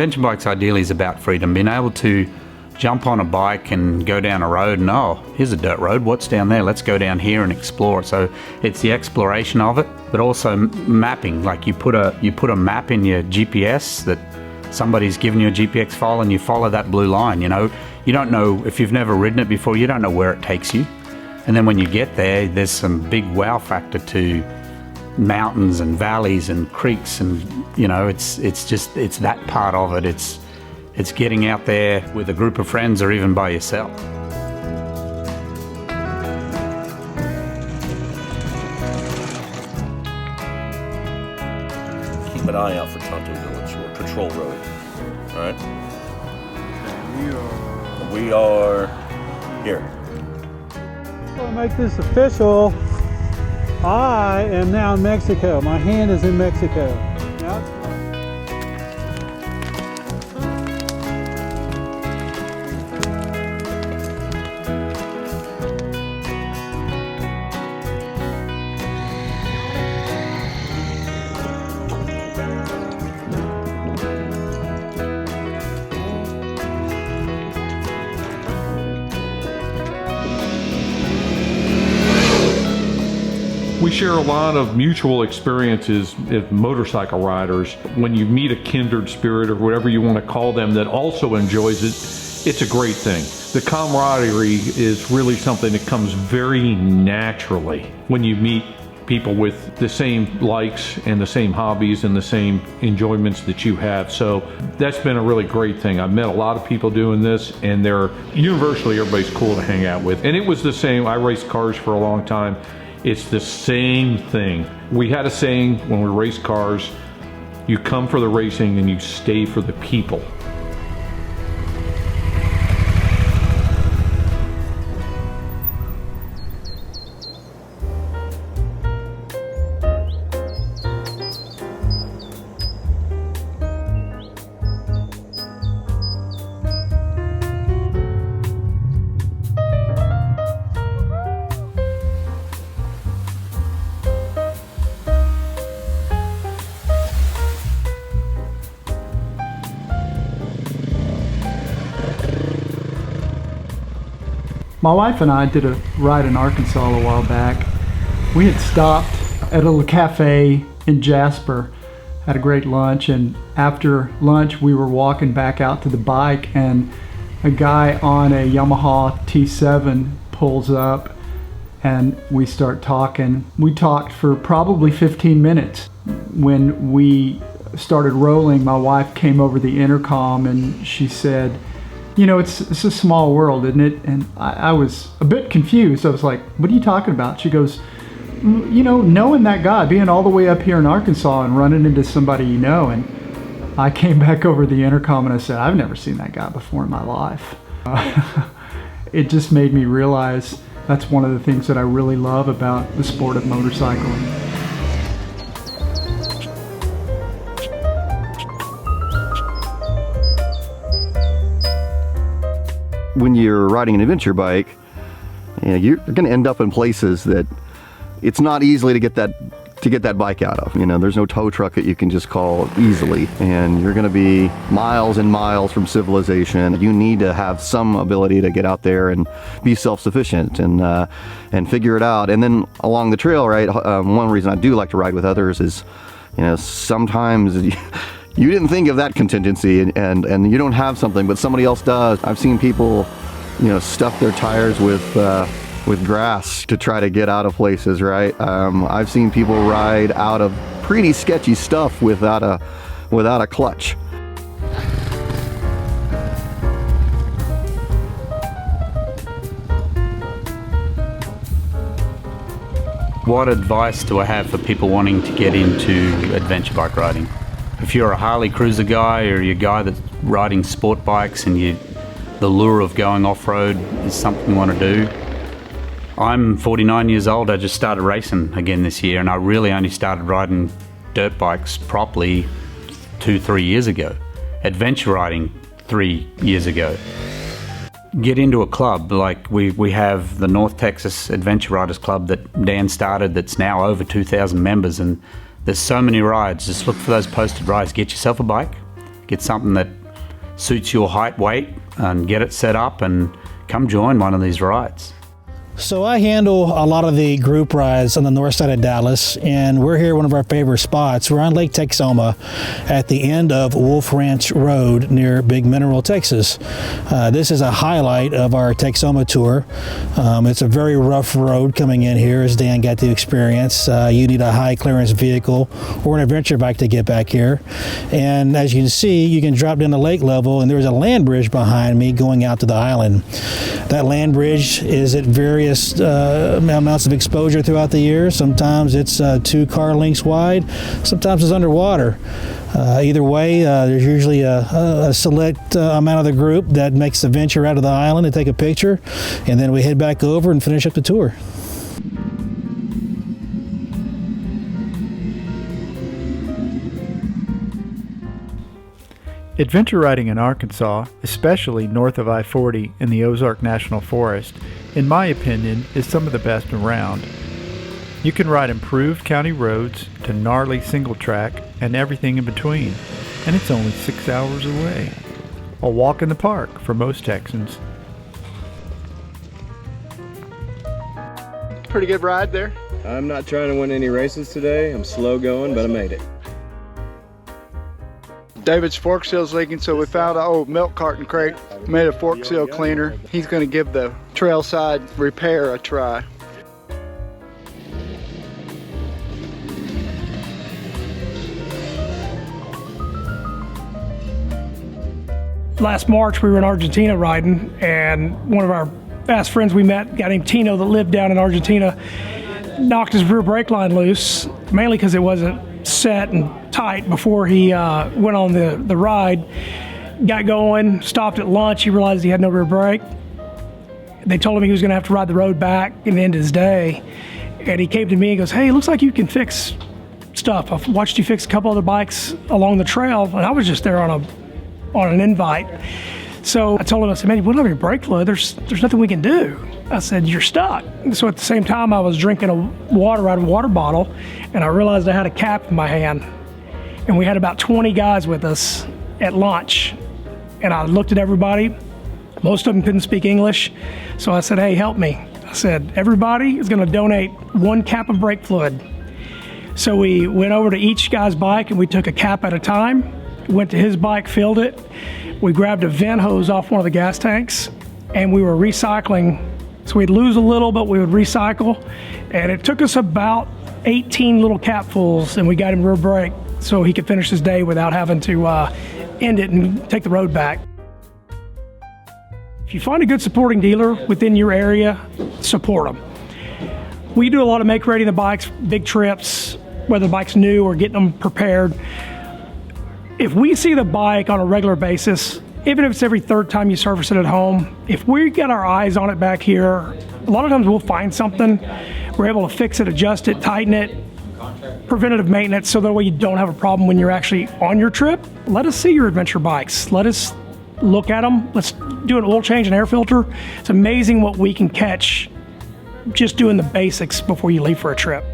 adventure bikes ideally is about freedom, being able to jump on a bike and go down a road and, oh, here's a dirt road, what's down there? Let's go down here and explore. So it's the exploration of it, but also mapping. Like you put a map in your GPS that somebody's given you a GPX file and you follow that blue line, you know. You don't know, if you've never ridden it before, you don't know where it takes you. And then when you get there, there's some big wow factor to mountains and valleys and creeks, and you know, it's that part of it. It's getting out there with a group of friends or even by yourself. Keep an eye out for Tonto Village or Patrol Road. All right. We are here. To make this official, I am now in Mexico. My hand is in Mexico. Now, we share a lot of mutual experiences as motorcycle riders. When you meet a kindred spirit or whatever you want to call them that also enjoys it, it's a great thing. The camaraderie is really something that comes very naturally when you meet people with the same likes and the same hobbies and the same enjoyments that you have. So that's been a really great thing. I've met a lot of people doing this, and they're universally, everybody's cool to hang out with. And it was the same. I raced cars for a long time. It's the same thing. We had a saying when we raced cars, you come for the racing and you stay for the people. My wife and I did a ride in Arkansas a while back. We had stopped at a little cafe in Jasper, had a great lunch, and after lunch we were walking back out to the bike, and a guy on a Yamaha T7 pulls up and we start talking. We talked for probably 15 minutes. When we started rolling, my wife came over the intercom and she said, you know, it's a small world, isn't it? And I was a bit confused. I was like, what are you talking about? She goes, you know, knowing that guy, being all the way up here in Arkansas and running into somebody you know. And I came back over the intercom and I said, I've never seen that guy before in my life. It just made me realize that's one of the things that I really love about the sport of motorcycling. When you're riding an adventure bike, you know, you're going to end up in places that it's not easily to get that bike out of. You know, there's no tow truck that you can just call easily, and you're going to be miles and miles from civilization. You need to have some ability to get out there and be self-sufficient and figure it out. And then along the trail, right? One reason I do like to ride with others is, you know, sometimes you didn't think of that contingency, and you don't have something, but somebody else does. I've seen people, you know, stuff their tires with grass to try to get out of places, right? I've seen people ride out of pretty sketchy stuff without a clutch. What advice do I have for people wanting to get into adventure bike riding? If you're a Harley cruiser guy, or you're a guy that's riding sport bikes and the lure of going off-road is something you want to do. I'm 49 years old. I just started racing again this year, and I really only started riding dirt bikes properly 2-3 years ago. Adventure riding 3 years ago. Get into a club, like we have the North Texas Adventure Riders Club that Dan started, that's now over 2,000 members, and there's so many rides. Just look for those posted rides. Get yourself a bike, get something that suits your height, weight, and get it set up and come join one of these rides. So I handle a lot of the group rides on the north side of Dallas, and we're here at one of our favorite spots. We're on Lake Texoma at the end of Wolf Ranch Road near Big Mineral, Texas. This is a highlight of our Texoma tour. It's a very rough road coming in here, as Dan got to experience. You need a high clearance vehicle or an adventure bike to get back here. And as you can see, you can drop down to lake level, and there's a land bridge behind me going out to the island. That land bridge is at various amounts of exposure throughout the year. Sometimes it's 2 car lengths wide, sometimes it's underwater. Either way, there's usually a select amount of the group that makes the venture out of the island to take a picture, and then we head back over and finish up the tour. Adventure riding in Arkansas, especially north of I-40 in the Ozarks National Forest, in my opinion, is some of the best around. You can ride improved county roads to gnarly single track and everything in between, and it's only 6 hours away. A walk in the park for most Texans. Pretty good ride there. I'm not trying to win any races today. I'm slow going, but I made it. David's fork seal's leaking, so we found an old milk carton crate, made a fork seal cleaner. He's going to give the Trailside repair a try. Last March we were in Argentina riding, and one of our fast friends we met, a guy named Tino that lived down in Argentina, knocked his rear brake line loose, mainly because it wasn't set and tight before he went on the ride. Got going, stopped at lunch, he realized he had no rear brake. They told him he was going to have to ride the road back and end his day. And he came to me and goes, "Hey, it looks like you can fix stuff. I've watched you fix a couple other bikes along the trail." And I was just there on an invite. So I told him, I said, "Man, we don't have any brake fluid. There's nothing we can do." I said, "You're stuck." And so at the same time, I was drinking water out of a water bottle, and I realized I had a cap in my hand. And we had about 20 guys with us at lunch. And I looked at everybody. Most of them couldn't speak English. So I said, "Hey, help me." I said, "Everybody is going to donate 1 cap of brake fluid." So we went over to each guy's bike and we took a cap at a time. Went to his bike, filled it. We grabbed a vent hose off one of the gas tanks, and we were recycling. So we'd lose a little, but we would recycle. And it took us about 18 little capfuls, and we got him rear brake so he could finish his day without having to end it and take the road back. If you find a good supporting dealer within your area, support them. We do a lot of make ready the bikes, big trips, whether the bike's new or getting them prepared. If we see the bike on a regular basis, even if it's every 3rd time you service it at home, if we get our eyes on it back here, a lot of times we'll find something. We're able to fix it, adjust it, tighten it, preventative maintenance, so that way you don't have a problem when you're actually on your trip. Let us see your adventure bikes. Let us look at them. Let's do an oil change and air filter. It's amazing what we can catch just doing the basics before you leave for a trip.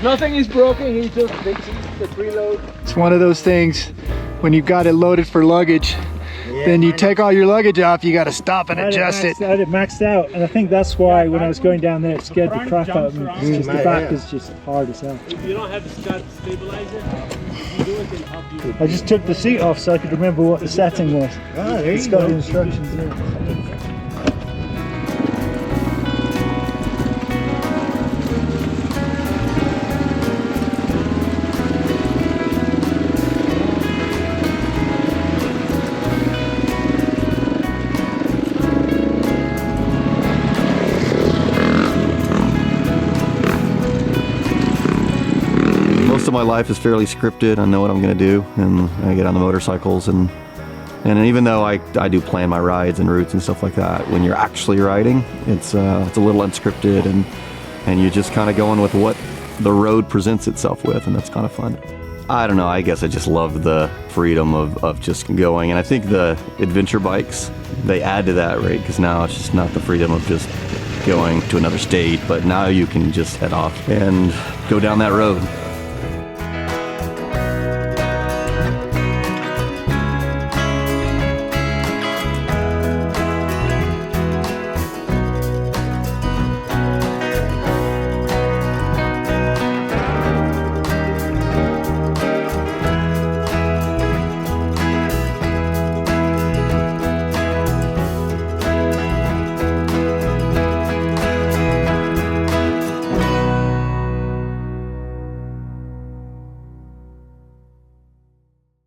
Nothing is broken, he's just fixing the preload. It's one of those things, when you've got it loaded for luggage, then you take all your luggage off, you got to stop and adjust it. I had it maxed out, and I think that's why when I was going down there, it scared the crap out of me. It's just, the back is just hard as hell. If you don't have the stabilizer, you do it, it'll help you. I just took the seat off so I could remember what the setting was. It's got the instructions there. Most of my life is fairly scripted. I know what I'm going to do, and I get on the motorcycles, and even though I do plan my rides and routes and stuff like that, when you're actually riding, it's a little unscripted, and you're just kind of going with what the road presents itself with, and that's kind of fun. I don't know, I guess I just love the freedom of just going, and I think the adventure bikes, they add to that, right? Because now it's just not the freedom of just going to another state, but now you can just head off and go down that road.